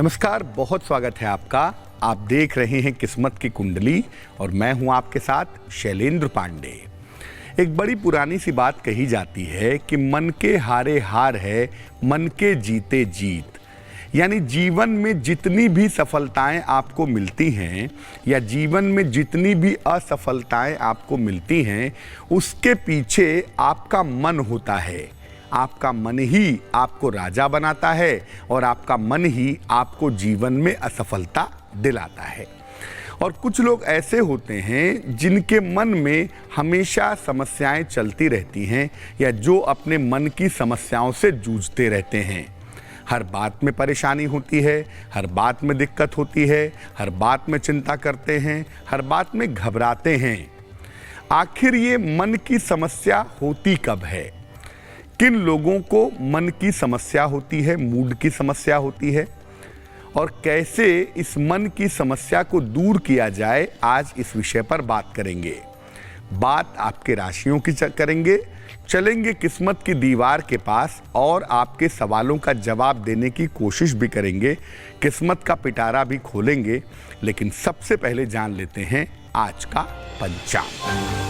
नमस्कार, बहुत स्वागत है आपका। आप देख रहे हैं किस्मत की कुंडली और मैं हूं आपके साथ शैलेंद्र पांडे। एक बड़ी पुरानी सी बात कही जाती है कि मन के हारे हार है, मन के जीते जीत। यानी जीवन में जितनी भी सफलताएं आपको मिलती हैं या जीवन में जितनी भी असफलताएं आपको मिलती हैं, उसके पीछे आपका मन होता है। आपका मन ही आपको राजा बनाता है और आपका मन ही आपको जीवन में असफलता दिलाता है। और कुछ लोग ऐसे होते हैं जिनके मन में हमेशा समस्याएं चलती रहती हैं या जो अपने मन की समस्याओं से जूझते रहते हैं। हर बात में परेशानी होती है, हर बात में दिक्कत होती है, हर बात में चिंता करते हैं, हर बात में घबराते हैं। आखिर ये मन की समस्या होती कब है? किन लोगों को मन की समस्या होती है, मूड की समस्या होती है, और कैसे इस मन की समस्या को दूर किया जाए, आज इस विषय पर बात करेंगे। बात आपके राशियों की करेंगे, चलेंगे किस्मत की दीवार के पास और आपके सवालों का जवाब देने की कोशिश भी करेंगे, किस्मत का पिटारा भी खोलेंगे। लेकिन सबसे पहले जान लेते हैं आज का पंचांग।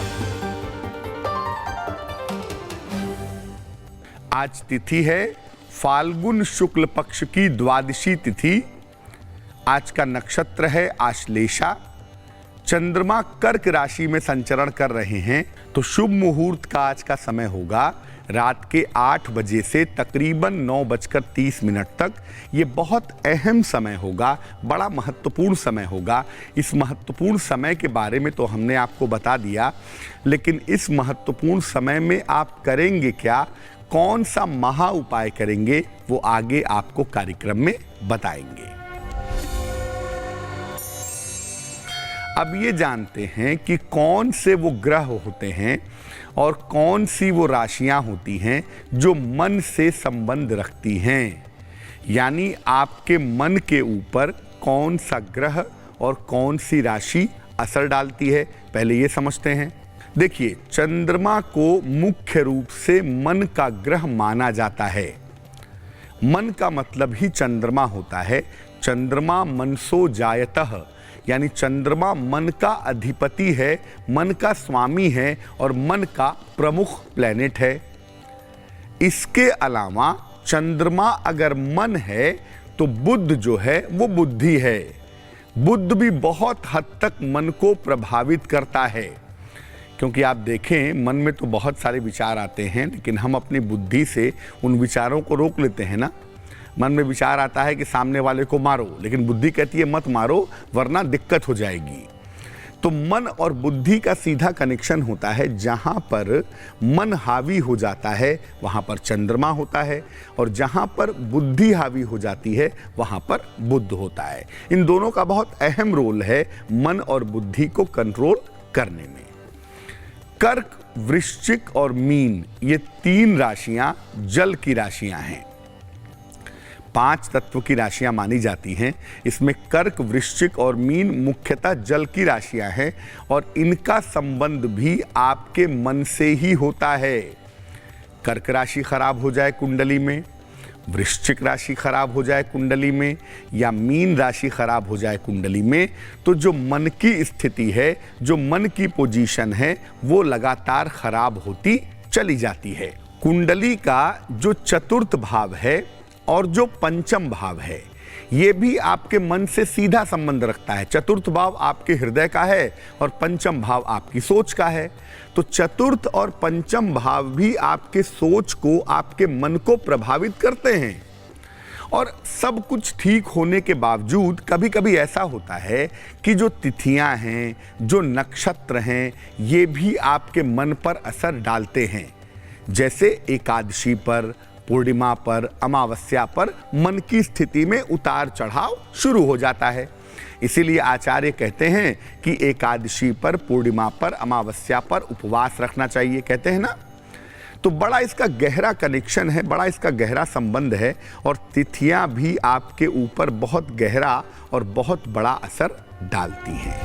आज तिथि है फाल्गुन शुक्ल पक्ष की द्वादशी तिथि। आज का नक्षत्र है आश्लेषा। चंद्रमा कर्क राशि में संचरण कर रहे हैं, तो शुभ मुहूर्त का आज का समय होगा रात के 8 बजे से तकरीबन 9:30 तक। ये बहुत अहम समय होगा, बड़ा महत्वपूर्ण समय होगा। इस महत्वपूर्ण समय के बारे में तो हमने आपको बता दिया, लेकिन इस महत्वपूर्ण समय में आप करेंगे क्या, कौन सा महा उपाय करेंगे, वो आगे आपको कार्यक्रम में बताएंगे। अब ये जानते हैं कि कौन से वो ग्रह होते हैं और कौन सी वो राशियां होती हैं जो मन से संबंध रखती हैं। यानी आपके मन के ऊपर कौन सा ग्रह और कौन सी राशि असर डालती है, पहले ये समझते हैं। देखिए, चंद्रमा को मुख्य रूप से मन का ग्रह माना जाता है। मन का मतलब ही चंद्रमा होता है। चंद्रमा मनसो जायतः, यानी चंद्रमा मन का अधिपति है, मन का स्वामी है और मन का प्रमुख प्लेनेट है। इसके अलावा चंद्रमा अगर मन है तो बुध जो है वो बुद्धि है। बुध भी बहुत हद तक मन को प्रभावित करता है, क्योंकि आप देखें मन में तो बहुत सारे विचार आते हैं, लेकिन हम अपनी बुद्धि से उन विचारों को रोक लेते हैं ना। मन में विचार आता है कि सामने वाले को मारो, लेकिन बुद्धि कहती है मत मारो वरना दिक्कत हो जाएगी। तो मन और बुद्धि का सीधा कनेक्शन होता है। जहाँ पर मन हावी हो जाता है वहाँ पर चंद्रमा होता है, और जहाँ पर बुद्धि हावी हो जाती है वहाँ पर बुध होता है। इन दोनों का बहुत अहम रोल है मन और बुद्धि को कंट्रोल करने में। कर्क, वृश्चिक और मीन, ये 3 राशियां जल की राशियां हैं। 5 तत्व की राशियां मानी जाती हैं। इसमें कर्क, वृश्चिक और मीन मुख्यतः जल की राशियां हैं और इनका संबंध भी आपके मन से ही होता है। कर्क राशि खराब हो जाए कुंडली में, वृश्चिक राशि खराब हो जाए कुंडली में, या मीन राशि खराब हो जाए कुंडली में, तो जो मन की स्थिति है, जो मन की पोजीशन है, वो लगातार खराब होती चली जाती है। कुंडली का जो चतुर्थ भाव है और जो पंचम भाव है, ये भी आपके मन से सीधा संबंध रखता है। चतुर्थ भाव आपके हृदय का है और पंचम भाव आपकी सोच का है। तो चतुर्थ और पंचम भाव भी आपके सोच को, आपके मन को प्रभावित करते हैं। और सब कुछ ठीक होने के बावजूद कभी कभी ऐसा होता है कि जो तिथियां हैं, जो नक्षत्र हैं, ये भी आपके मन पर असर डालते हैं। जैसे एकादशी पर, पूर्णिमा पर, अमावस्या पर मन की स्थिति में उतार चढ़ाव शुरू हो जाता है। इसीलिए आचार्य कहते हैं कि एकादशी पर, पूर्णिमा पर, अमावस्या पर उपवास रखना चाहिए, कहते हैं ना। तो बड़ा इसका गहरा कनेक्शन है, बड़ा इसका गहरा संबंध है, और तिथियां भी आपके ऊपर बहुत गहरा और बहुत बड़ा असर डालती हैं।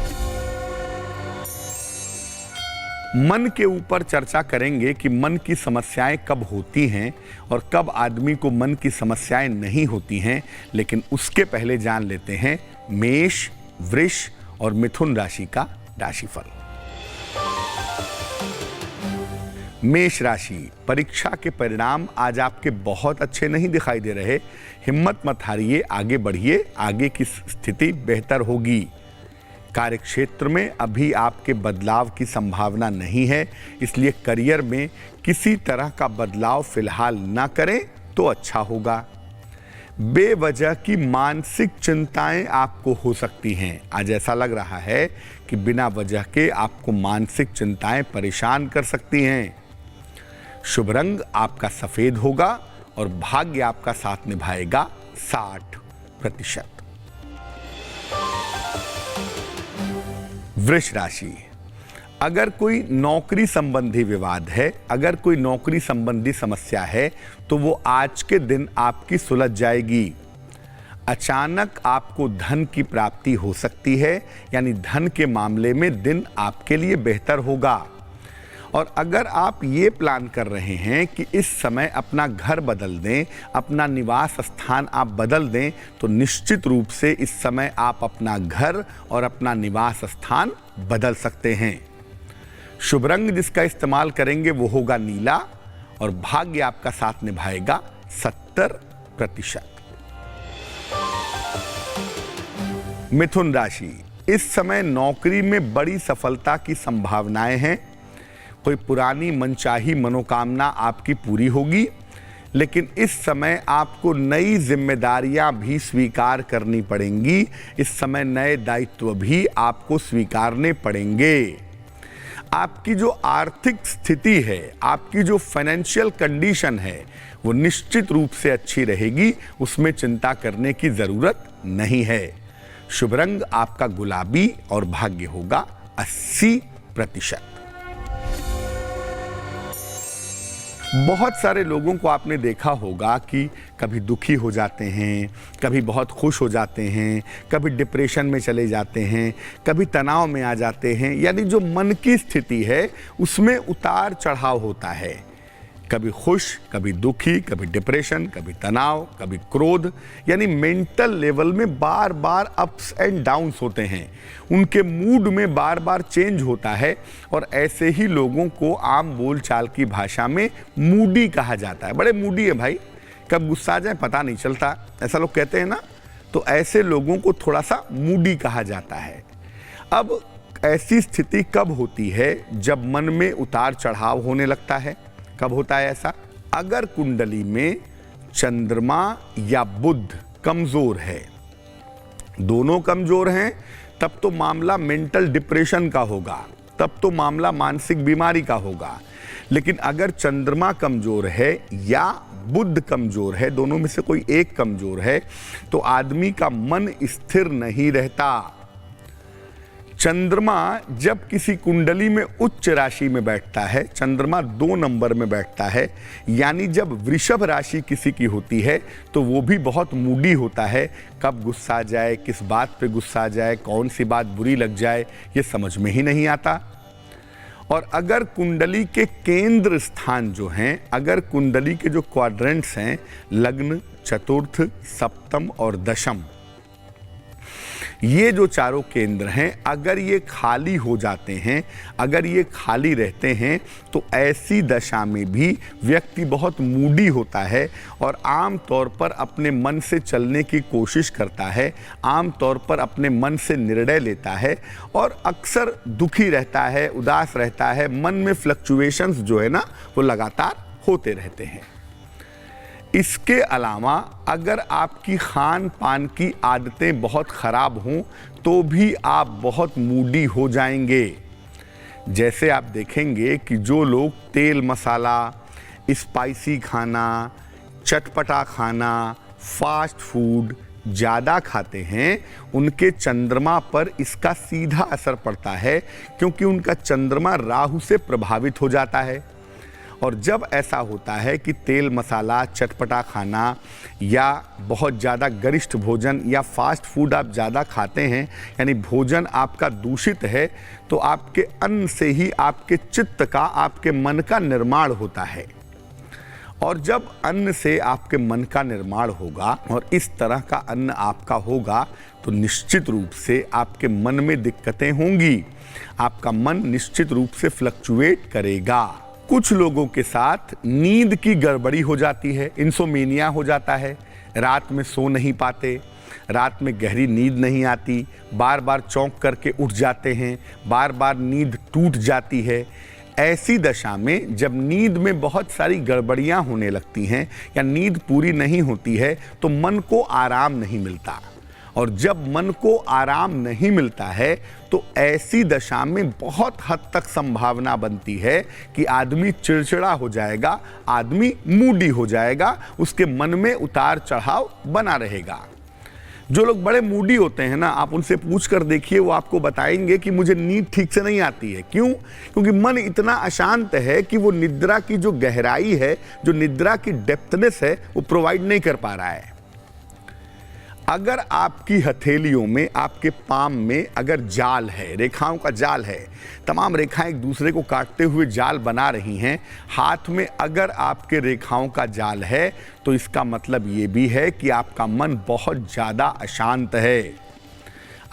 मन के ऊपर चर्चा करेंगे कि मन की समस्याएं कब होती हैं और कब आदमी को मन की समस्याएं नहीं होती हैं। लेकिन उसके पहले जान लेते हैं मेष, वृष और मिथुन राशि का राशिफल। मेष राशि, परीक्षा के परिणाम आज आपके बहुत अच्छे नहीं दिखाई दे रहे। हिम्मत मत हारिए, आगे बढ़िए, आगे की स्थिति बेहतर होगी। कार्यक्षेत्र में अभी आपके बदलाव की संभावना नहीं है, इसलिए करियर में किसी तरह का बदलाव फिलहाल ना करें तो अच्छा होगा। बेवजह की मानसिक चिंताएं आपको हो सकती हैं। आज ऐसा लग रहा है कि बिना वजह के आपको मानसिक चिंताएं परेशान कर सकती हैं। शुभ रंग आपका सफेद होगा और भाग्य आपका साथ निभाएगा 60%। वृष राशि, अगर कोई नौकरी संबंधी विवाद है, अगर कोई नौकरी संबंधी समस्या है तो वो आज के दिन आपकी सुलझ जाएगी। अचानक आपको धन की प्राप्ति हो सकती है, यानी धन के मामले में दिन आपके लिए बेहतर होगा। और अगर आप ये प्लान कर रहे हैं कि इस समय अपना घर बदल दें, अपना निवास स्थान आप बदल दें, तो निश्चित रूप से इस समय आप अपना घर और अपना निवास स्थान बदल सकते हैं। शुभ रंग जिसका इस्तेमाल करेंगे वो होगा नीला और भाग्य आपका साथ निभाएगा 70%। मिथुन राशि, इस समय नौकरी में बड़ी सफलता की संभावनाएं हैं। कोई पुरानी मनचाही मनोकामना आपकी पूरी होगी, लेकिन इस समय आपको नई जिम्मेदारियां भी स्वीकार करनी पड़ेंगी। इस समय नए दायित्व भी आपको स्वीकारने पड़ेंगे। आपकी जो आर्थिक स्थिति है, आपकी जो फाइनेंशियल कंडीशन है, वो निश्चित रूप से अच्छी रहेगी, उसमें चिंता करने की जरूरत नहीं है। शुभ रंग आपका गुलाबी और भाग्य होगा 80%। बहुत सारे लोगों को आपने देखा होगा कि कभी दुखी हो जाते हैं, कभी बहुत खुश हो जाते हैं, कभी डिप्रेशन में चले जाते हैं, कभी तनाव में आ जाते हैं। यानी जो मन की स्थिति है उसमें उतार चढ़ाव होता है। कभी खुश, कभी दुखी, कभी डिप्रेशन, कभी तनाव, कभी क्रोध। यानी मेंटल लेवल में बार बार अप्स एंड डाउन्स होते हैं, उनके मूड में बार बार चेंज होता है। और ऐसे ही लोगों को आम बोलचाल की भाषा में मूडी कहा जाता है। बड़े मूडी है भाई, कब गुस्सा आ जाए पता नहीं चलता, ऐसा लोग कहते हैं ना। तो ऐसे लोगों को थोड़ा सा मूडी कहा जाता है। अब ऐसी स्थिति कब होती है? जब मन में उतार चढ़ाव होने लगता है। कब होता है ऐसा? अगर कुंडली में चंद्रमा या बुध कमजोर है, दोनों कमजोर हैं, तब तो मामला मेंटल डिप्रेशन का होगा, तब तो मामला मानसिक बीमारी का होगा। लेकिन अगर चंद्रमा कमजोर है या बुध कमजोर है, दोनों में से कोई एक कमजोर है, तो आदमी का मन स्थिर नहीं रहता। चंद्रमा जब किसी कुंडली में उच्च राशि में बैठता है, चंद्रमा 2 नंबर में बैठता है, यानी जब वृषभ राशि किसी की होती है तो वो भी बहुत मूडी होता है। कब गुस्सा आ जाए, किस बात पे गुस्सा आ जाए, कौन सी बात बुरी लग जाए, ये समझ में ही नहीं आता। और अगर कुंडली के केंद्र स्थान जो हैं, अगर कुंडली के जो क्वाड्रेंट्स हैं, लग्न, चतुर्थ, सप्तम और दशम, ये जो चारों केंद्र हैं, अगर ये खाली हो जाते हैं, अगर ये खाली रहते हैं, तो ऐसी दशा में भी व्यक्ति बहुत मूडी होता है और आम तौर पर अपने मन से चलने की कोशिश करता है, आम तौर पर अपने मन से निर्णय लेता है और अक्सर दुखी रहता है, उदास रहता है। मन में फ्लक्चुएशंस जो है ना, वो लगातार होते रहते हैं। इसके अलावा अगर आपकी खान पान की आदतें बहुत ख़राब हों तो भी आप बहुत मूडी हो जाएंगे। जैसे आप देखेंगे कि जो लोग तेल मसाला, स्पाइसी खाना, चटपटा खाना, फास्ट फूड ज़्यादा खाते हैं, उनके चंद्रमा पर इसका सीधा असर पड़ता है, क्योंकि उनका चंद्रमा राहु से प्रभावित हो जाता है। और जब ऐसा होता है कि तेल मसाला, चटपटा खाना या बहुत ज़्यादा गरिष्ठ भोजन या फास्ट फूड आप ज़्यादा खाते हैं, यानी भोजन आपका दूषित है, तो आपके अन्न से ही आपके चित्त का, आपके मन का निर्माण होता है। और जब अन्न से आपके मन का निर्माण होगा और इस तरह का अन्न आपका होगा, तो निश्चित रूप से आपके मन में दिक्कतें होंगी। आपका मन निश्चित रूप से फ्लक्चुएट करेगा। कुछ लोगों के साथ नींद की गड़बड़ी हो जाती है, इंसोमेनिया हो जाता है, रात में सो नहीं पाते, रात में गहरी नींद नहीं आती, बार बार चौंक करके उठ जाते हैं, बार बार नींद टूट जाती है। ऐसी दशा में जब नींद में बहुत सारी गड़बड़ियां होने लगती हैं या नींद पूरी नहीं होती है, तो मन को आराम नहीं मिलता। और जब मन को आराम नहीं मिलता है, तो ऐसी दशा में बहुत हद तक संभावना बनती है कि आदमी चिड़चिड़ा हो जाएगा, आदमी मूडी हो जाएगा, उसके मन में उतार चढ़ाव बना रहेगा। जो लोग बड़े मूडी होते हैं ना, आप उनसे पूछ कर देखिए, वो आपको बताएंगे कि मुझे नींद ठीक से नहीं आती है। क्यों? क्योंकि मन इतना अशांत है कि वो निद्रा की जो गहराई है, जो निद्रा की डेप्थनेस है, वो प्रोवाइड नहीं कर पा रहा है। अगर आपकी हथेलियों में, आपके पाम में अगर जाल है, रेखाओं का जाल है, तमाम रेखाएं एक दूसरे को काटते हुए जाल बना रही हैं, हाथ में अगर आपके रेखाओं का जाल है, तो इसका मतलब ये भी है कि आपका मन बहुत ज़्यादा अशांत है,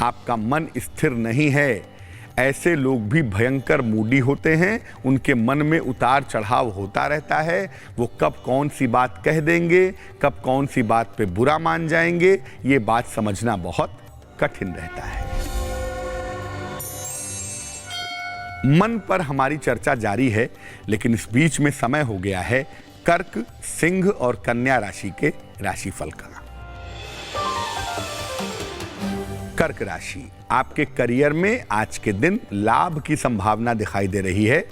आपका मन स्थिर नहीं है। ऐसे लोग भी भयंकर मूडी होते हैं, उनके मन में उतार चढ़ाव होता रहता है। वो कब कौन सी बात कह देंगे, कब कौन सी बात पे बुरा मान जाएंगे, ये बात समझना बहुत कठिन रहता है। मन पर हमारी चर्चा जारी है, लेकिन इस बीच में समय हो गया है कर्क, सिंह और कन्या राशि के राशिफल का। कर्क राशि, आपके करियर में आज के दिन लाभ की संभावना दिखाई दे रही है।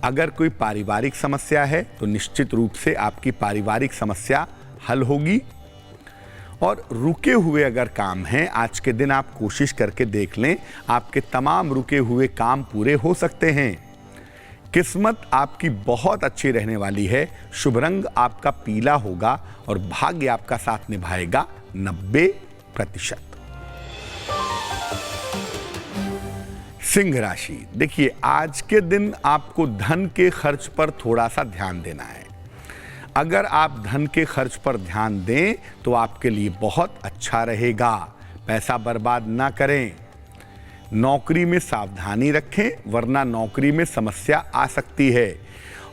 अगर कोई पारिवारिक समस्या है, तो निश्चित रूप से आपकी पारिवारिक समस्या हल होगी। और रुके हुए अगर काम हैं, आज के दिन आप कोशिश करके देख लें, आपके तमाम रुके हुए काम पूरे हो सकते हैं। किस्मत आपकी बहुत अच्छी रहने वाली है। शुभ रंग आपका पीला होगा और भाग्य आपका साथ निभाएगा 90%। सिंह राशि, देखिए आज के दिन आपको धन के खर्च पर थोड़ा सा ध्यान देना है। अगर आप धन के खर्च पर ध्यान दें तो आपके लिए बहुत अच्छा रहेगा। पैसा बर्बाद ना करें। नौकरी में सावधानी रखें, वरना नौकरी में समस्या आ सकती है।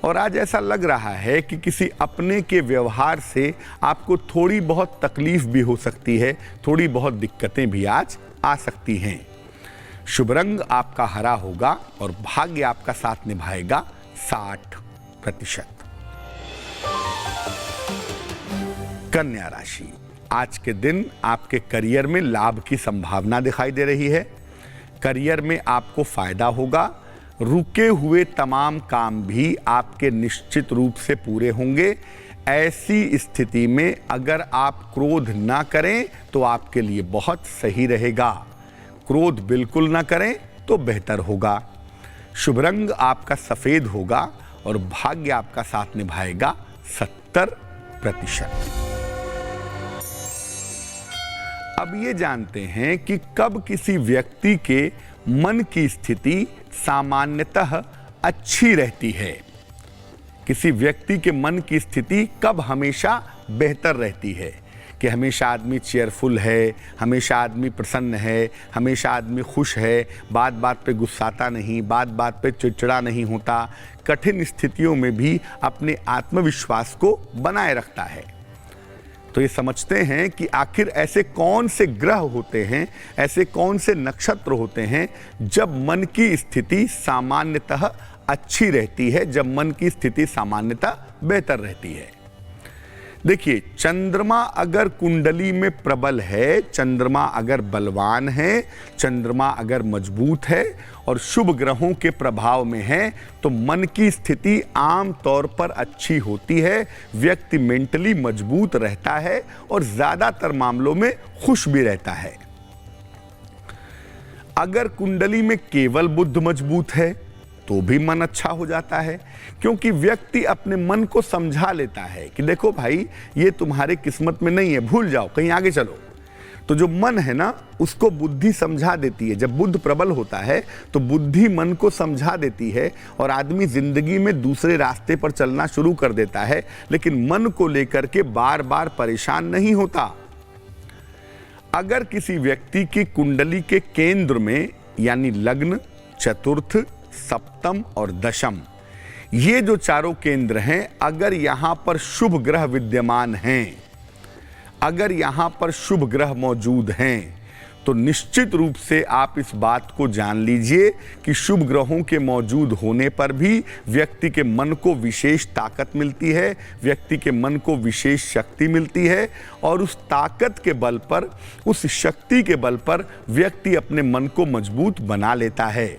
और आज ऐसा लग रहा है कि किसी अपने के व्यवहार से आपको थोड़ी बहुत तकलीफ भी हो सकती है, थोड़ी बहुत दिक्कतें भी आज आ सकती हैं। शुभ रंग आपका हरा होगा और भाग्य आपका साथ निभाएगा 60%। कन्या राशि, आज के दिन आपके करियर में लाभ की संभावना दिखाई दे रही है। करियर में आपको फायदा होगा। रुके हुए तमाम काम भी आपके निश्चित रूप से पूरे होंगे। ऐसी स्थिति में अगर आप क्रोध ना करें तो आपके लिए बहुत सही रहेगा। क्रोध बिल्कुल ना करें तो बेहतर होगा। शुभ रंग आपका सफेद होगा और भाग्य आपका साथ निभाएगा 70%। अब ये जानते हैं कि कब किसी व्यक्ति के मन की स्थिति सामान्यतः अच्छी रहती है। किसी व्यक्ति के मन की स्थिति कब हमेशा बेहतर रहती है, कि हमेशा आदमी चेयरफुल है, हमेशा आदमी प्रसन्न है, हमेशा आदमी खुश है, बात बात पे गुस्साता नहीं, बात बात पे चिड़चिड़ा नहीं होता, कठिन स्थितियों में भी अपने आत्मविश्वास को बनाए रखता है। तो ये समझते हैं कि आखिर ऐसे कौन से ग्रह होते हैं, ऐसे कौन से नक्षत्र होते हैं जब मन की स्थिति सामान्यतः अच्छी रहती है, जब मन की स्थिति सामान्यतः बेहतर रहती है। देखिए, चंद्रमा अगर कुंडली में प्रबल है, चंद्रमा अगर बलवान है, चंद्रमा अगर मजबूत है और शुभ ग्रहों के प्रभाव में है, तो मन की स्थिति आम तौर पर अच्छी होती है। व्यक्ति मेंटली मजबूत रहता है और ज्यादातर मामलों में खुश भी रहता है। अगर कुंडली में केवल बुध मजबूत है, तो भी मन अच्छा हो जाता है, क्योंकि व्यक्ति अपने मन को समझा लेता है कि देखो भाई, ये तुम्हारे किस्मत में नहीं है, भूल जाओ, कहीं आगे चलो। तो जो मन है ना, उसको बुद्धि समझा देती है। जब बुद्ध प्रबल होता है तो बुद्धि मन को समझा देती है और आदमी जिंदगी में दूसरे रास्ते पर चलना शुरू कर देता है, लेकिन मन को लेकर के बार बार परेशान नहीं होता। अगर किसी व्यक्ति की कुंडली के केंद्र में, यानी लग्न, चतुर्थ, सप्तम और दशम, ये जो चारों केंद्र हैं, अगर यहां पर शुभ ग्रह विद्यमान हैं, अगर यहां पर शुभ ग्रह मौजूद हैं, तो निश्चित रूप से आप इस बात को जान लीजिए कि शुभ ग्रहों के मौजूद होने पर भी व्यक्ति के मन को विशेष ताकत मिलती है, व्यक्ति के मन को विशेष शक्ति मिलती है, और उस ताकत के बल पर, उस शक्ति के बल पर व्यक्ति अपने मन को मजबूत बना लेता है।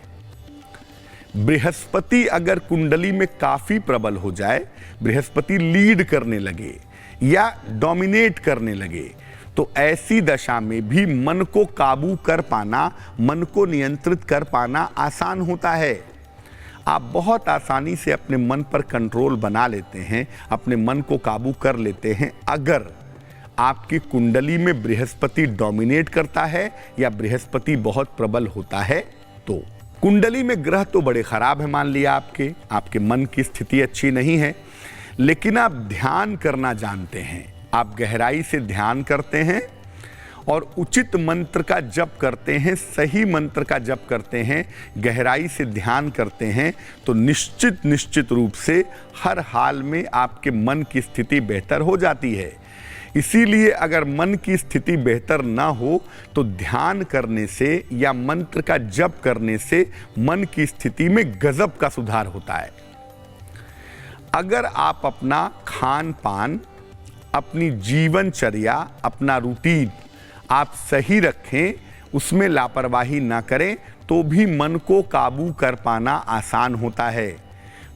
बृहस्पति अगर कुंडली में काफी प्रबल हो जाए, बृहस्पति लीड करने लगे या डोमिनेट करने लगे, तो ऐसी दशा में भी मन को काबू कर पाना, मन को नियंत्रित कर पाना आसान होता है। आप बहुत आसानी से अपने मन पर कंट्रोल बना लेते हैं, अपने मन को काबू कर लेते हैं, अगर आपकी कुंडली में बृहस्पति डोमिनेट करता है या बृहस्पति बहुत प्रबल होता है। तो कुंडली में ग्रह तो बड़े खराब है, मान लिया आपके मन की स्थिति अच्छी नहीं है, लेकिन आप ध्यान करना जानते हैं, आप गहराई से ध्यान करते हैं और उचित मंत्र का जप करते हैं, सही मंत्र का जप करते हैं, गहराई से ध्यान करते हैं, तो निश्चित रूप से हर हाल में आपके मन की स्थिति बेहतर हो जाती है। इसीलिए अगर मन की स्थिति बेहतर ना हो तो ध्यान करने से या मंत्र का जप करने से मन की स्थिति में गजब का सुधार होता है। अगर आप अपना खान पान, अपनी जीवनचर्या, अपना रूटीन आप सही रखें, उसमें लापरवाही ना करें, तो भी मन को काबू कर पाना आसान होता है।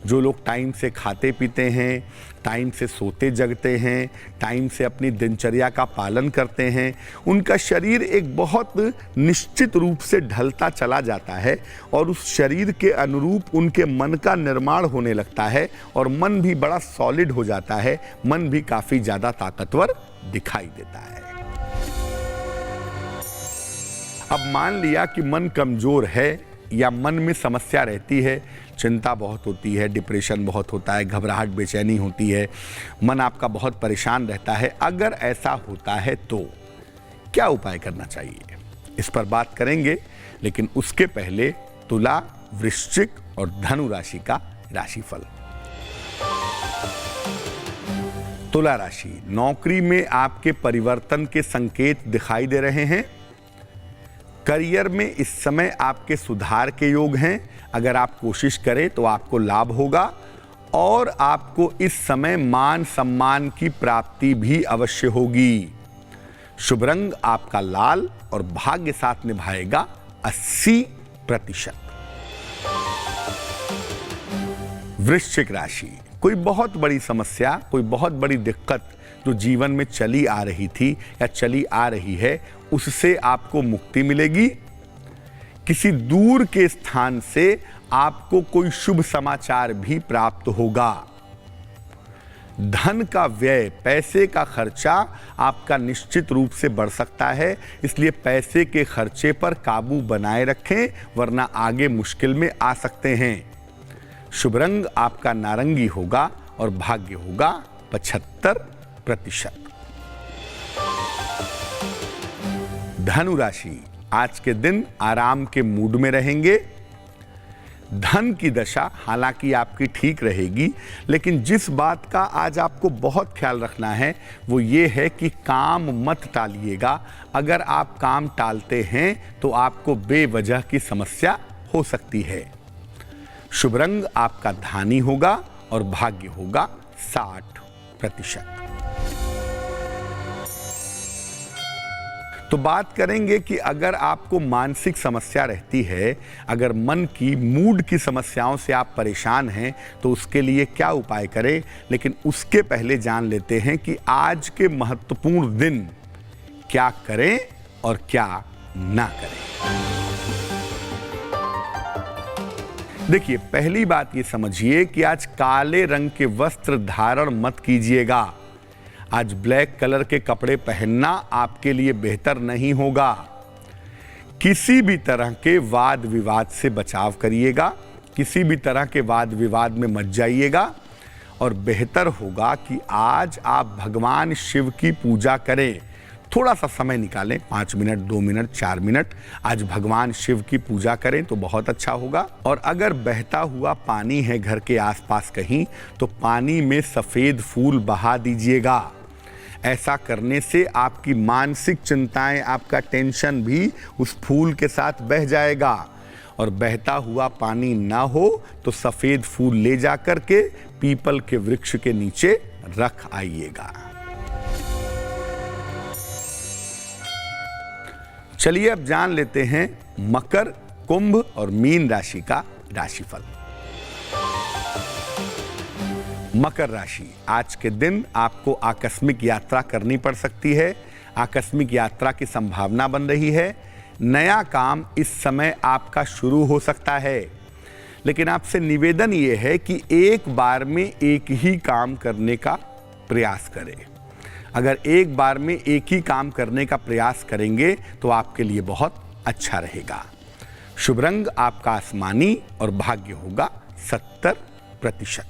जो लोग टाइम से खाते पीते हैं, टाइम से सोते जगते हैं, टाइम से अपनी दिनचर्या का पालन करते हैं, उनका शरीर एक बहुत निश्चित रूप से ढलता चला जाता है और उस शरीर के अनुरूप उनके मन का निर्माण होने लगता है और मन भी बड़ा सॉलिड हो जाता है, मन भी काफ़ी ज़्यादा ताकतवर दिखाई देता है। अब मान लिया कि मन कमज़ोर है या मन में समस्या रहती है, चिंता बहुत होती है, डिप्रेशन बहुत होता है, घबराहट, बेचैनी होती है, मन आपका बहुत परेशान रहता है, अगर ऐसा होता है तो क्या उपाय करना चाहिए, इस पर बात करेंगे। लेकिन उसके पहले तुला, वृश्चिक और धनु राशि का राशिफल। तुला राशि, नौकरी में आपके परिवर्तन के संकेत दिखाई दे रहे हैं। करियर में इस समय आपके सुधार के योग हैं, अगर आप कोशिश करें तो आपको लाभ होगा और आपको इस समय मान सम्मान की प्राप्ति भी अवश्य होगी। शुभ रंग आपका लाल और भाग्य साथ निभाएगा 80%। वृश्चिक राशि, कोई बहुत बड़ी समस्या, कोई बहुत बड़ी दिक्कत जो जीवन में चली आ रही थी या चली आ रही है, उससे आपको मुक्ति मिलेगी। किसी दूर के स्थान से आपको कोई शुभ समाचार भी प्राप्त होगा। धन का व्यय, पैसे का खर्चा आपका निश्चित रूप से बढ़ सकता है, इसलिए पैसे के खर्चे पर काबू बनाए रखें, वरना आगे मुश्किल में आ सकते हैं। शुभ रंग आपका नारंगी होगा और भाग्य होगा 75%। धनु राशि, आज के दिन आराम के मूड में रहेंगे। धन की दशा हालांकि आपकी ठीक रहेगी, लेकिन जिस बात का आज आपको बहुत ख्याल रखना है वो ये है कि काम मत टालिएगा। अगर आप काम टालते हैं तो आपको बेवजह की समस्या हो सकती है। शुभ रंग आपका धानी होगा और भाग्य होगा 60%। तो बात करेंगे कि अगर आपको मानसिक समस्या रहती है, अगर मन की मूड की समस्याओं से आप परेशान हैं, तो उसके लिए क्या उपाय करें। लेकिन उसके पहले जान लेते हैं कि आज के महत्वपूर्ण दिन क्या करें और क्या ना करें। देखिए, पहली बात ये समझिए कि आज काले रंग के वस्त्र धारण मत कीजिएगा। आज ब्लैक कलर के कपड़े पहनना आपके लिए बेहतर नहीं होगा। किसी भी तरह के वाद विवाद से बचाव करिएगा, किसी भी तरह के वाद विवाद में मत जाइएगा और बेहतर होगा कि आज आप भगवान शिव की पूजा करें। थोड़ा सा समय निकालें, 5 मिनट, 2 मिनट, 4 मिनट, आज भगवान शिव की पूजा करें तो बहुत अच्छा होगा। और अगर बहता हुआ पानी है घर के आसपास कहीं, तो पानी में सफ़ेद फूल बहा दीजिएगा। ऐसा करने से आपकी मानसिक चिंताएं, आपका टेंशन भी उस फूल के साथ बह जाएगा। और बहता हुआ पानी ना हो तो सफ़ेद फूल ले जा कर के पीपल के वृक्ष के नीचे रख आइएगा। चलिए अब जान लेते हैं मकर, कुंभ और मीन राशि का राशिफल। मकर राशि, आज के दिन आपको आकस्मिक यात्रा करनी पड़ सकती है। आकस्मिक यात्रा की संभावना बन रही है। नया काम इस समय आपका शुरू हो सकता है, लेकिन आपसे निवेदन ये है कि एक बार में एक ही काम करने का प्रयास करें। अगर एक बार में एक ही काम करने का प्रयास करेंगे तो आपके लिए बहुत अच्छा रहेगा। शुभ रंग आपका आसमानी और भाग्य होगा 70%।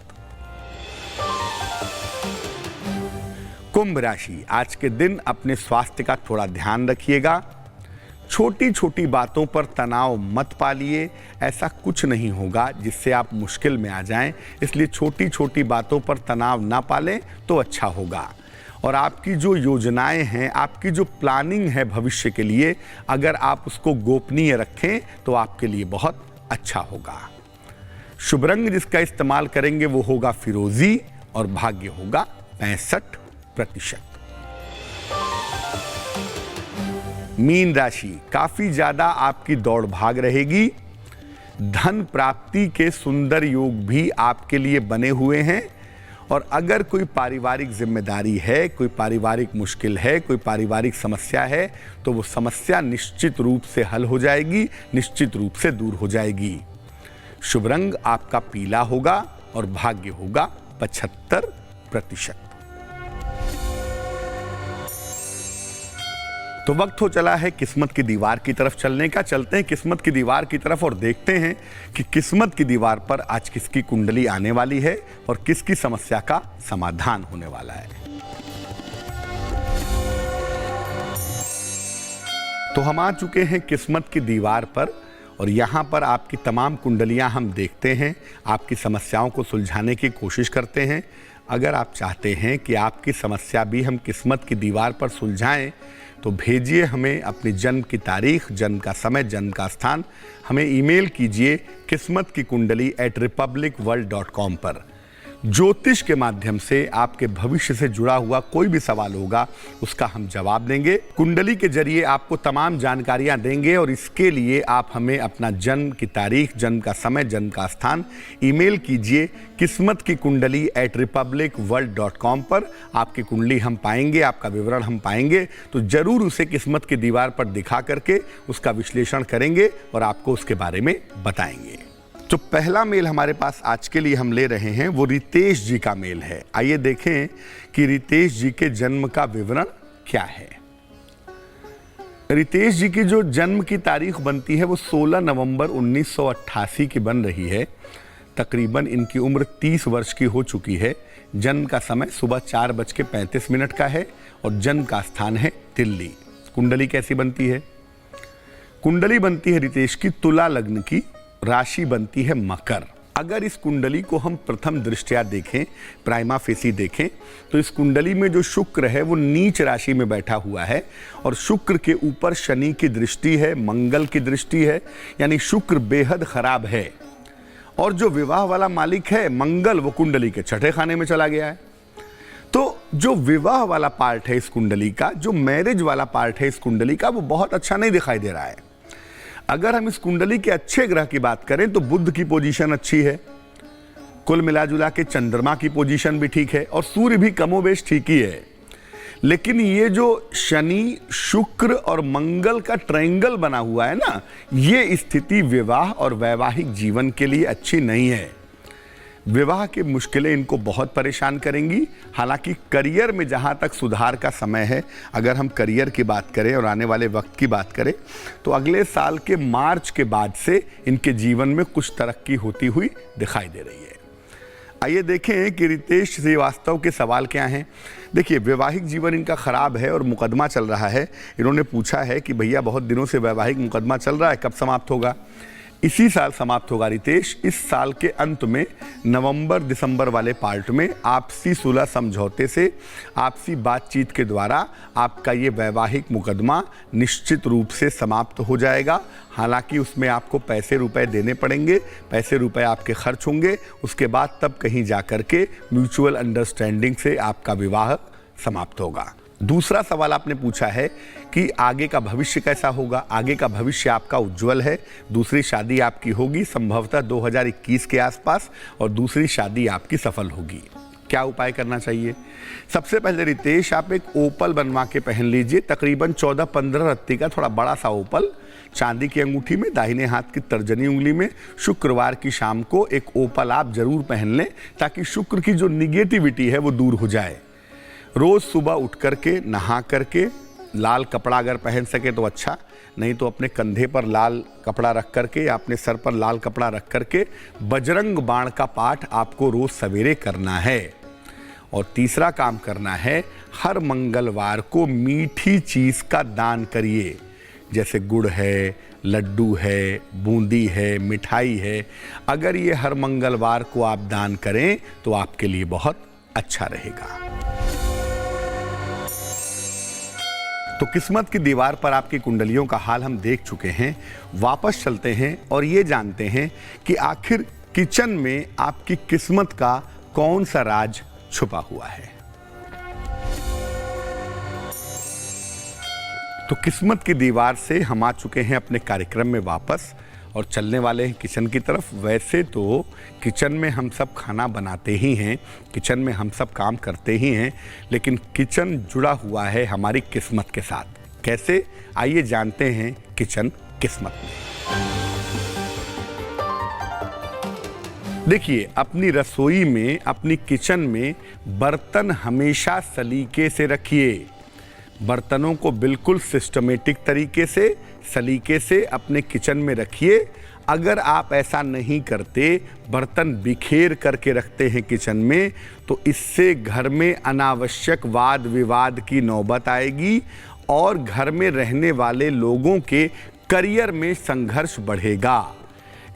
कुंभ राशि, आज के दिन अपने स्वास्थ्य का थोड़ा ध्यान रखिएगा। छोटी छोटी बातों पर तनाव मत पालिए। ऐसा कुछ नहीं होगा जिससे आप मुश्किल में आ जाएं, इसलिए छोटी छोटी बातों पर तनाव ना पालें तो अच्छा होगा। और आपकी जो योजनाएं हैं, आपकी जो प्लानिंग है भविष्य के लिए, अगर आप उसको गोपनीय रखें तो आपके लिए बहुत अच्छा होगा। शुभ रंग जिसका इस्तेमाल करेंगे वो होगा फिरोजी और भाग्य होगा 65%। मीन राशि, काफी ज्यादा आपकी दौड़ भाग रहेगी। धन प्राप्ति के सुंदर योग भी आपके लिए बने हुए हैं। और अगर कोई पारिवारिक जिम्मेदारी है, कोई पारिवारिक मुश्किल है, कोई पारिवारिक समस्या है, तो वो समस्या निश्चित रूप से हल हो जाएगी, निश्चित रूप से दूर हो जाएगी। शुभ रंग आपका पीला होगा और भाग्य होगा 75%। तो वक्त हो चला है किस्मत की दीवार की तरफ चलने का। चलते हैं किस्मत की दीवार की तरफ और देखते हैं कि किस्मत की दीवार पर आज किसकी कुंडली आने वाली है और किसकी समस्या का समाधान होने वाला है। तो हम आ चुके हैं किस्मत की दीवार पर और यहाँ पर आपकी तमाम कुंडलियाँ हम देखते हैं, आपकी समस्याओं को सुलझाने की कोशिश करते हैं। अगर आप चाहते हैं कि आपकी समस्या भी हम किस्मत की दीवार पर सुलझाएं, तो भेजिए हमें अपनी जन्म की तारीख, जन्म का समय, जन्म का स्थान। हमें ईमेल कीजिए किस्मत की कुंडली @republicworld.com पर। ज्योतिष के माध्यम से आपके भविष्य से जुड़ा हुआ कोई भी सवाल होगा उसका हम जवाब देंगे। कुंडली के जरिए आपको तमाम जानकारियां देंगे और इसके लिए आप हमें अपना जन्म की तारीख, जन्म का समय, जन्म का स्थान ईमेल कीजिए किस्मत की कुंडली @republicworld.com पर। आपकी कुंडली हम पाएंगे, आपका विवरण हम पाएंगे, तो जरूर उसे किस्मत की दीवार पर दिखा करके उसका विश्लेषण करेंगे और आपको उसके बारे में बताएंगे। तो पहला मेल हमारे पास आज के लिए हम ले रहे हैं, वो रितेश जी का मेल है। आइए देखें कि रितेश जी के जन्म का विवरण क्या है। रितेश जी की जो जन्म की तारीख बनती है वो 16 नवंबर 1988 की बन रही है। तकरीबन इनकी उम्र 30 वर्ष की हो चुकी है। जन्म का समय सुबह 4:35 का है और जन्म का स्थान है दिल्ली। कुंडली कैसी बनती है? कुंडली बनती है रितेश की तुला लग्न की, राशि बनती है मकर। अगर इस कुंडली को हम प्रथम दृष्टया देखें, प्राइमा फेसी देखें, तो इस कुंडली में जो शुक्र है वो नीच राशि में बैठा हुआ है और शुक्र के ऊपर शनि की दृष्टि है, मंगल की दृष्टि है, यानी शुक्र बेहद खराब है। और जो विवाह वाला मालिक है मंगल, वो कुंडली के 6ठे खाने में चला गया है। तो जो विवाह वाला पार्ट है इस कुंडली का, जो मैरिज वाला पार्ट है इस कुंडली का, वो बहुत अच्छा नहीं दिखाई दे रहा है। अगर हम इस कुंडली के अच्छे ग्रह की बात करें तो बुध की पोजीशन अच्छी है, कुल मिला जुला के चंद्रमा की पोजीशन भी ठीक है और सूर्य भी कमोबेश ठीक ही है। लेकिन ये जो शनि, शुक्र और मंगल का ट्रायंगल बना हुआ है ना, ये स्थिति विवाह और वैवाहिक जीवन के लिए अच्छी नहीं है। विवाह की मुश्किलें इनको बहुत परेशान करेंगी। हालांकि करियर में जहां तक सुधार का समय है, अगर हम करियर की बात करें और आने वाले वक्त की बात करें, तो अगले साल के मार्च के बाद से इनके जीवन में कुछ तरक्की होती हुई दिखाई दे रही है। आइए देखें कि रितेश श्रीवास्तव के सवाल क्या हैं। देखिए, वैवाहिक जीवन इनका खराब है और मुकदमा चल रहा है। इन्होंने पूछा है कि भैया बहुत दिनों से वैवाहिक मुकदमा चल रहा है, कब समाप्त होगा? इसी साल समाप्त होगा रितेश। इस साल के अंत में नवंबर दिसंबर वाले पार्ट में आपसी सुलह समझौते से, आपसी बातचीत के द्वारा आपका ये वैवाहिक मुकदमा निश्चित रूप से समाप्त हो जाएगा। हालांकि उसमें आपको पैसे रुपए देने पड़ेंगे, पैसे रुपए आपके खर्च होंगे। उसके बाद तब कहीं जा कर के म्यूचुअल अंडरस्टैंडिंग से आपका विवाह समाप्त होगा। दूसरा सवाल आपने पूछा है कि आगे का भविष्य कैसा होगा। आगे का भविष्य आपका उज्जवल है। दूसरी शादी आपकी होगी संभवतः 2021 के आसपास, और दूसरी शादी आपकी सफल होगी। क्या उपाय करना चाहिए? सबसे पहले रितेश, आप एक ओपल बनवा के पहन लीजिए, तकरीबन 14-15 रत्ती का थोड़ा बड़ा सा ओपल, चांदी की अंगूठी में, दाहिने हाथ की तर्जनी उंगली में। शुक्रवार की शाम को एक ओपल आप जरूर पहन लें, ताकि शुक्र की जो निगेटिविटी है वो दूर हो जाए। रोज सुबह उठ करके नहा करके लाल कपड़ा अगर पहन सके तो अच्छा, नहीं तो अपने कंधे पर लाल कपड़ा रख करके या अपने सर पर लाल कपड़ा रख करके बजरंग बाण का पाठ आपको रोज सवेरे करना है। और तीसरा काम करना है, हर मंगलवार को मीठी चीज का दान करिए, जैसे गुड़ है, लड्डू है, बूंदी है, मिठाई है। अगर ये हर मंगलवार को आप दान करें तो आपके लिए बहुत अच्छा रहेगा। तो किस्मत की दीवार पर आपकी कुंडलियों का हाल हम देख चुके हैं। वापस चलते हैं और ये जानते हैं कि आखिर किचन में आपकी किस्मत का कौन सा राज छुपा हुआ है। तो किस्मत की दीवार से हम आ चुके हैं अपने कार्यक्रम में वापस और चलने वाले हैं किचन की तरफ। वैसे तो किचन में हम सब खाना बनाते ही हैं, किचन में हम सब काम करते ही हैं, लेकिन किचन जुड़ा हुआ है हमारी किस्मत के साथ। कैसे? आइए जानते हैं किचन किस्मत में। देखिए, अपनी रसोई में, अपनी किचन में बर्तन हमेशा सलीके से रखिए। बर्तनों को बिल्कुल सिस्टमेटिक तरीके से, सलीके से अपने किचन में रखिए। अगर आप ऐसा नहीं करते, बर्तन बिखेर करके रखते हैं किचन में, तो इससे घर में अनावश्यक वाद विवाद की नौबत आएगी और घर में रहने वाले लोगों के करियर में संघर्ष बढ़ेगा।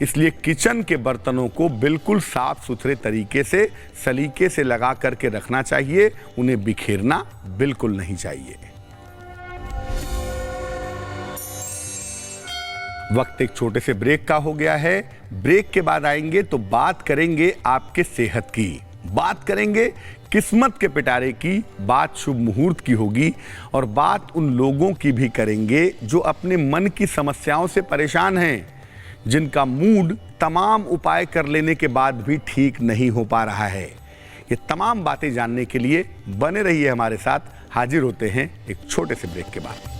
इसलिए किचन के बर्तनों को बिल्कुल साफ सुथरे तरीके से, सलीके से लगा करके रखना चाहिए। उन्हें बिखेरना बिल्कुल नहीं चाहिए। वक्त एक छोटे से ब्रेक का हो गया है। ब्रेक के बाद आएंगे तो बात करेंगे आपके सेहत की, बात करेंगे किस्मत के पिटारे की, बात शुभ मुहूर्त की होगी, और बात उन लोगों की भी करेंगे जो अपने मन की समस्याओं से परेशान हैं, जिनका मूड तमाम उपाय कर लेने के बाद भी ठीक नहीं हो पा रहा है। ये तमाम बातें जानने के लिए बने रहिए हमारे साथ। हाजिर होते हैं एक छोटे से ब्रेक के बाद।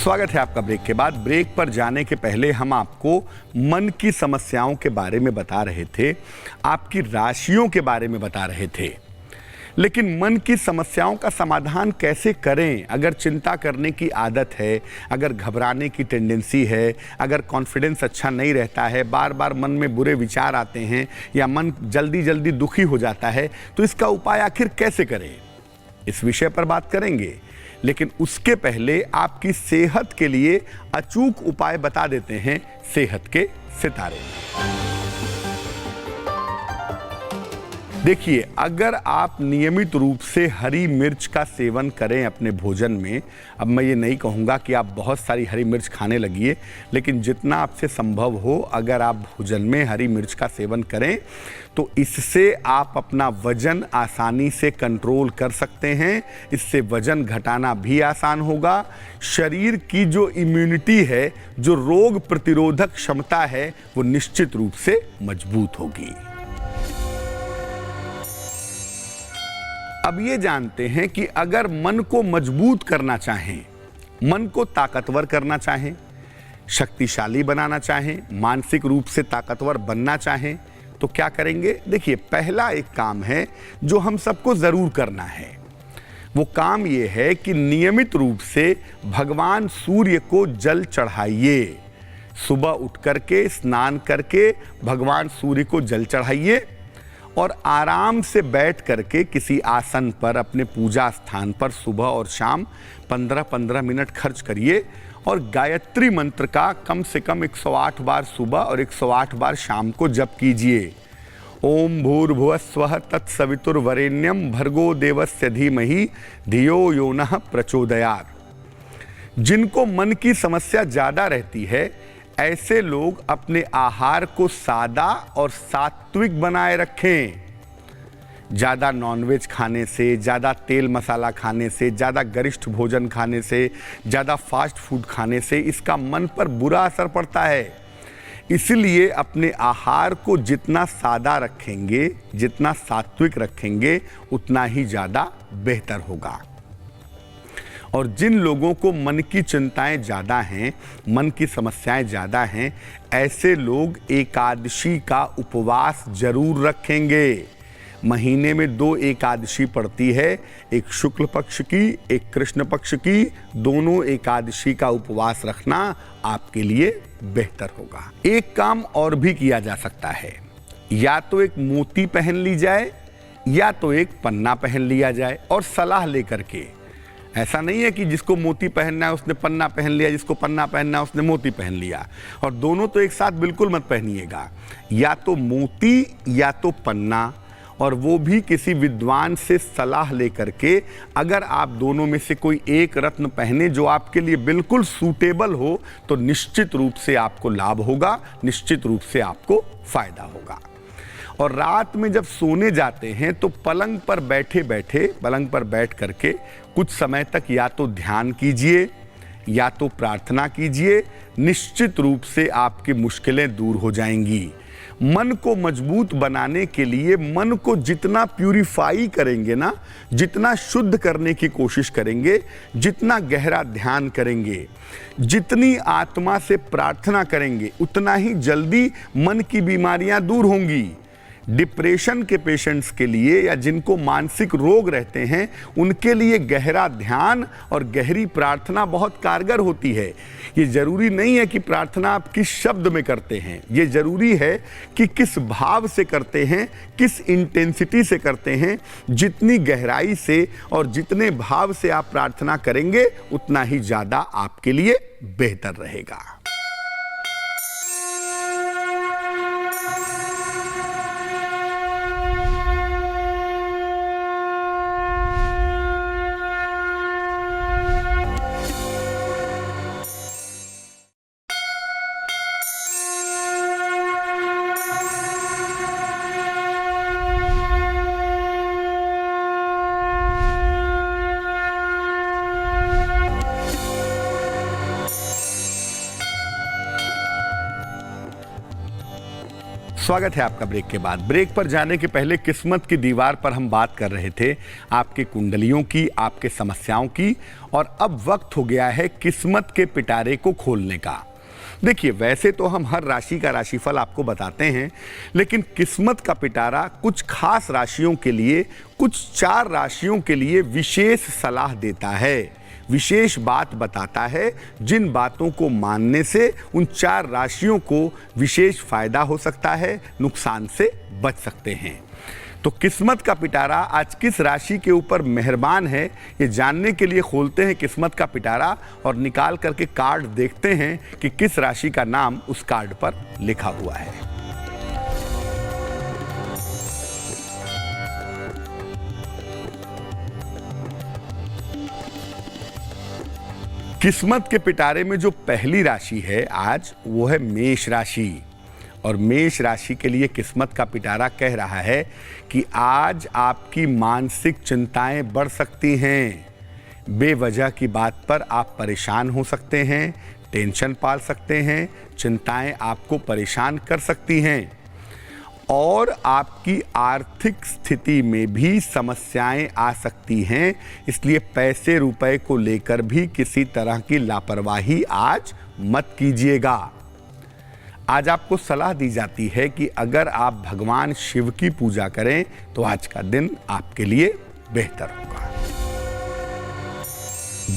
स्वागत है आपका ब्रेक के बाद। ब्रेक पर जाने के पहले हम आपको मन की समस्याओं के बारे में बता रहे थे, आपकी राशियों के बारे में बता रहे थे। लेकिन मन की समस्याओं का समाधान कैसे करें? अगर चिंता करने की आदत है, अगर घबराने की टेंडेंसी है, अगर कॉन्फिडेंस अच्छा नहीं रहता है, बार बार मन में बुरे विचार आते हैं या मन जल्दी जल्दी दुखी हो जाता है, तो इसका उपाय आखिर कैसे करें? इस विषय पर बात करेंगे। लेकिन उसके पहले आपकी सेहत के लिए अचूक उपाय बता देते हैं सेहत के सितारे। देखिए, अगर आप नियमित रूप से हरी मिर्च का सेवन करें अपने भोजन में, अब मैं ये नहीं कहूँगा कि आप बहुत सारी हरी मिर्च खाने लगिए, लेकिन जितना आपसे संभव हो अगर आप भोजन में हरी मिर्च का सेवन करें तो इससे आप अपना वजन आसानी से कंट्रोल कर सकते हैं। इससे वजन घटाना भी आसान होगा। शरीर की जो इम्यूनिटी है, जो रोग प्रतिरोधक क्षमता है, वो निश्चित रूप से मजबूत होगी। अब ये जानते हैं कि अगर मन को मजबूत करना चाहें, मन को ताकतवर करना चाहें, शक्तिशाली बनाना चाहें, मानसिक रूप से ताकतवर बनना चाहें तो क्या करेंगे? देखिए, पहला एक काम है जो हम सबको जरूर करना है। वो काम ये है कि नियमित रूप से भगवान सूर्य को जल चढ़ाइए। सुबह उठ करके स्नान करके भगवान सूर्य को जल चढ़ाइए और आराम से बैठ करके किसी आसन पर अपने पूजा स्थान पर सुबह और शाम 15-15 मिनट खर्च करिए और गायत्री मंत्र का कम से कम 108 बार सुबह और 108 बार शाम को जप कीजिए। ओम भूर्भुवस्वः तत्सवितुर्वरेण्यं भर्गो देवस्य धीमहि धियो यो नः प्रचोदयात्। जिनको मन की समस्या ज़्यादा रहती है, ऐसे लोग अपने आहार को सादा और सात्विक बनाए रखें। ज़्यादा नॉनवेज खाने से, ज़्यादा तेल मसाला खाने से, ज़्यादा गरिष्ठ भोजन खाने से, ज़्यादा फास्ट फूड खाने से इसका मन पर बुरा असर पड़ता है। इसलिए अपने आहार को जितना सादा रखेंगे, जितना सात्विक रखेंगे, उतना ही ज़्यादा बेहतर होगा। और जिन लोगों को मन की चिंताएं ज़्यादा हैं, मन की समस्याएं ज़्यादा हैं, ऐसे लोग एकादशी का उपवास जरूर रखेंगे। महीने में 2 एकादशी पड़ती है, एक शुक्ल पक्ष की, एक कृष्ण पक्ष की। दोनों एकादशी का उपवास रखना आपके लिए बेहतर होगा। एक काम और भी किया जा सकता है, या तो एक मोती पहन ली जाए या तो एक पन्ना पहन लिया जाए और सलाह लेकर के। ऐसा नहीं है कि जिसको मोती पहनना है उसने पन्ना पहन लिया, जिसको पन्ना पहनना है उसने मोती पहन लिया, और दोनों तो एक साथ बिल्कुल मत पहनिएगा। या तो मोती या तो पन्ना, और वो भी किसी विद्वान से सलाह लेकर के। अगर आप दोनों में से कोई एक रत्न पहने जो आपके लिए बिल्कुल सूटेबल हो तो निश्चित रूप से आपको लाभ होगा, निश्चित रूप से आपको फायदा होगा। और रात में जब सोने जाते हैं तो पलंग पर बैठ करके कुछ समय तक या तो ध्यान कीजिए या तो प्रार्थना कीजिए। निश्चित रूप से आपकी मुश्किलें दूर हो जाएंगी। मन को मजबूत बनाने के लिए मन को जितना प्यूरिफाई करेंगे ना, जितना शुद्ध करने की कोशिश करेंगे, जितना गहरा ध्यान करेंगे, जितनी आत्मा से प्रार्थना करेंगे, उतना ही जल्दी मन की बीमारियां दूर होंगी। डिप्रेशन के पेशेंट्स के लिए या जिनको मानसिक रोग रहते हैं, उनके लिए गहरा ध्यान और गहरी प्रार्थना बहुत कारगर होती है। ये जरूरी नहीं है कि प्रार्थना आप किस शब्द में करते हैं, ये जरूरी है कि किस भाव से करते हैं, किस इंटेंसिटी से करते हैं। जितनी गहराई से और जितने भाव से आप प्रार्थना करेंगे, उतना ही ज़्यादा आपके लिए बेहतर रहेगा। स्वागत है आपका ब्रेक के बाद। ब्रेक पर जाने के पहले किस्मत की दीवार पर हम बात कर रहे थे आपकी कुंडलियों की, आपके समस्याओं की, और अब वक्त हो गया है किस्मत के पिटारे को खोलने का। देखिए, वैसे तो हम हर राशि का राशिफल आपको बताते हैं, लेकिन किस्मत का पिटारा कुछ खास राशियों के लिए, कुछ 4 राशियों के लिए विशेष सलाह देता है, विशेष बात बताता है, जिन बातों को मानने से उन 4 राशियों को विशेष फायदा हो सकता है, नुकसान से बच सकते हैं। तो किस्मत का पिटारा आज किस राशि के ऊपर मेहरबान है, ये जानने के लिए खोलते हैं किस्मत का पिटारा और निकाल करके कार्ड देखते हैं कि किस राशि का नाम उस कार्ड पर लिखा हुआ है। किस्मत के पिटारे में जो पहली राशि है आज, वो है मेष राशि। और मेष राशि के लिए किस्मत का पिटारा कह रहा है कि आज आपकी मानसिक चिंताएं बढ़ सकती हैं। बेवजह की बात पर आप परेशान हो सकते हैं, टेंशन पाल सकते हैं, चिंताएं आपको परेशान कर सकती हैं और आपकी आर्थिक स्थिति में भी समस्याएं आ सकती हैं। इसलिए पैसे रुपए को लेकर भी किसी तरह की लापरवाही आज मत कीजिएगा। आज आपको सलाह दी जाती है कि अगर आप भगवान शिव की पूजा करें तो आज का दिन आपके लिए बेहतर होगा।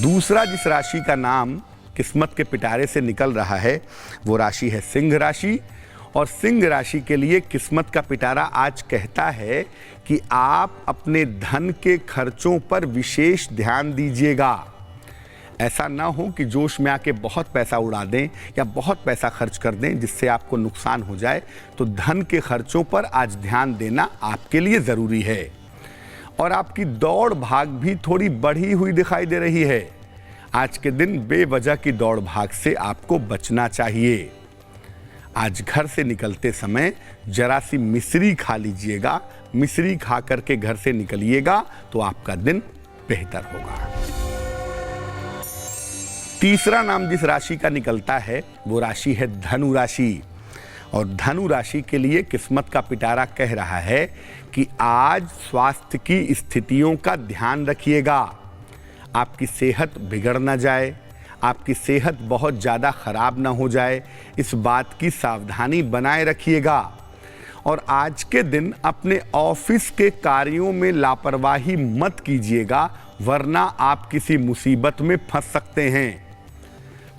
दूसरा जिस राशि का नाम किस्मत के पिटारे से निकल रहा है वो राशि है सिंह राशि। और सिंह राशि के लिए किस्मत का पिटारा आज कहता है कि आप अपने धन के खर्चों पर विशेष ध्यान दीजिएगा। ऐसा ना हो कि जोश में आके बहुत पैसा उड़ा दें या बहुत पैसा खर्च कर दें जिससे आपको नुकसान हो जाए। तो धन के खर्चों पर आज ध्यान देना आपके लिए ज़रूरी है। और आपकी दौड़ भाग भी थोड़ी बढ़ी हुई दिखाई दे रही है। आज के दिन बेवजह की दौड़ भाग से आपको बचना चाहिए। आज घर से निकलते समय जरा सी मिश्री खा लीजिएगा। मिश्री खा करके घर से निकलिएगा तो आपका दिन बेहतर होगा। तीसरा नाम जिस राशि का निकलता है वो राशि है धनु राशि। और धनु राशि के लिए किस्मत का पिटारा कह रहा है कि आज स्वास्थ्य की स्थितियों का ध्यान रखिएगा। आपकी सेहत बिगड़ ना जाए, आपकी सेहत बहुत ज़्यादा खराब ना हो जाए, इस बात की सावधानी बनाए रखिएगा। और आज के दिन अपने ऑफिस के कार्यों में लापरवाही मत कीजिएगा, वरना आप किसी मुसीबत में फंस सकते हैं।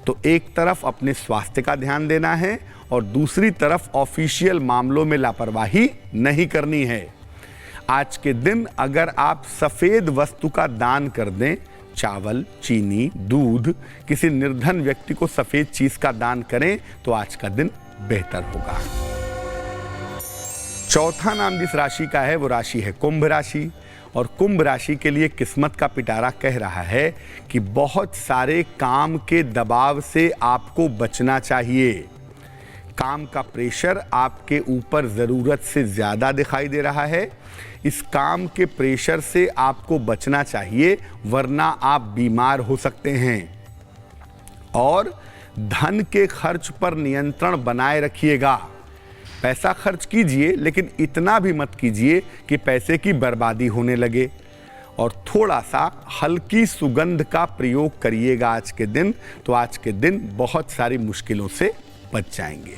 तो एक तरफ अपने स्वास्थ्य का ध्यान देना है और दूसरी तरफ ऑफिशियल मामलों में लापरवाही नहीं करनी है। आज के दिन अगर आप सफ़ेद वस्तु का दान कर दें, चावल, चीनी, दूध, किसी निर्धन व्यक्ति को सफ़ेद चीज़ का दान करें तो आज का दिन बेहतर होगा। चौथा नाम जिस राशि का है वो राशि है कुंभ राशि। और कुंभ राशि के लिए किस्मत का पिटारा कह रहा है कि बहुत सारे काम के दबाव से आपको बचना चाहिए। काम का प्रेशर आपके ऊपर ज़रूरत से ज़्यादा दिखाई दे रहा है। इस काम के प्रेशर से आपको बचना चाहिए, वरना आप बीमार हो सकते हैं। और धन के खर्च पर नियंत्रण बनाए रखिएगा। पैसा खर्च कीजिए, लेकिन इतना भी मत कीजिए कि पैसे की बर्बादी होने लगे। और थोड़ा सा हल्की सुगंध का प्रयोग करिएगा आज के दिन, तो आज के दिन बहुत सारी मुश्किलों से बच जाएंगे।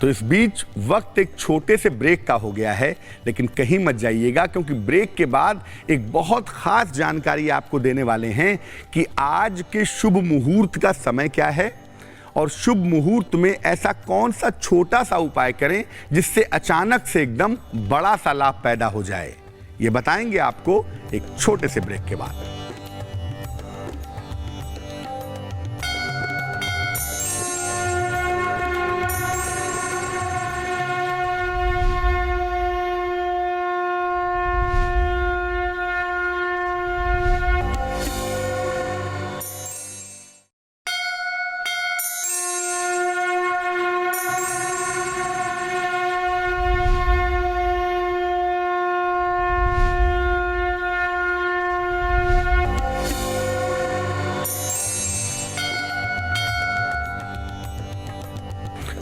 तो इस बीच वक्त एक छोटे से ब्रेक का हो गया है, लेकिन कहीं मत जाइएगा, क्योंकि ब्रेक के बाद एक बहुत खास जानकारी आपको देने वाले हैं कि आज के शुभ मुहूर्त का समय क्या है और शुभ मुहूर्त में ऐसा कौन सा छोटा सा उपाय करें जिससे अचानक से एकदम बड़ा सा लाभ पैदा हो जाए। ये बताएंगे आपको एक छोटे से ब्रेक के बाद।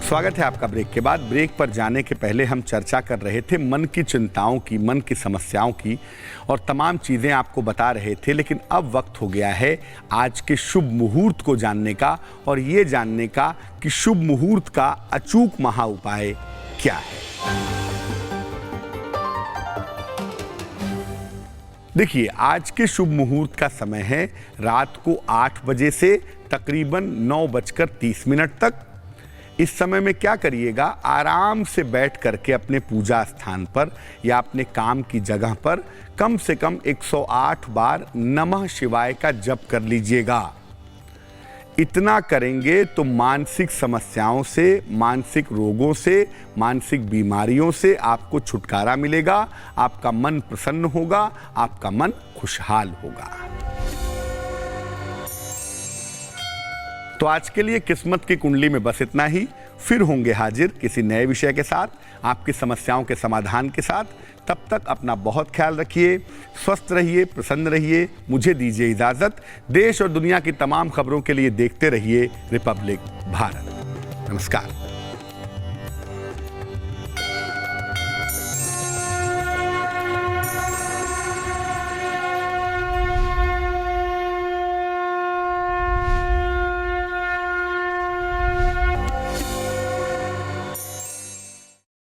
स्वागत है आपका ब्रेक के बाद। ब्रेक पर जाने के पहले हम चर्चा कर रहे थे मन की चिंताओं की, मन की समस्याओं की, और तमाम चीज़ें आपको बता रहे थे। लेकिन अब वक्त हो गया है आज के शुभ मुहूर्त को जानने का और ये जानने का कि शुभ मुहूर्त का अचूक महा उपाय क्या है। देखिए, आज के शुभ मुहूर्त का समय है रात को 8 बजे से तकरीबन 9:30 तक। इस समय में क्या करिएगा, आराम से बैठ करके अपने पूजा स्थान पर या अपने काम की जगह पर कम से कम 108 बार नमः शिवाय का जप कर लीजिएगा। इतना करेंगे तो मानसिक समस्याओं से, मानसिक रोगों से, मानसिक बीमारियों से आपको छुटकारा मिलेगा, आपका मन प्रसन्न होगा, आपका मन खुशहाल होगा। तो आज के लिए किस्मत की कुंडली में बस इतना ही। फिर होंगे हाजिर किसी नए विषय के साथ, आपकी समस्याओं के समाधान के साथ। तब तक अपना बहुत ख्याल रखिए, स्वस्थ रहिए, प्रसन्न रहिए। मुझे दीजिए इजाज़त। देश और दुनिया की तमाम खबरों के लिए देखते रहिए रिपब्लिक भारत। नमस्कार।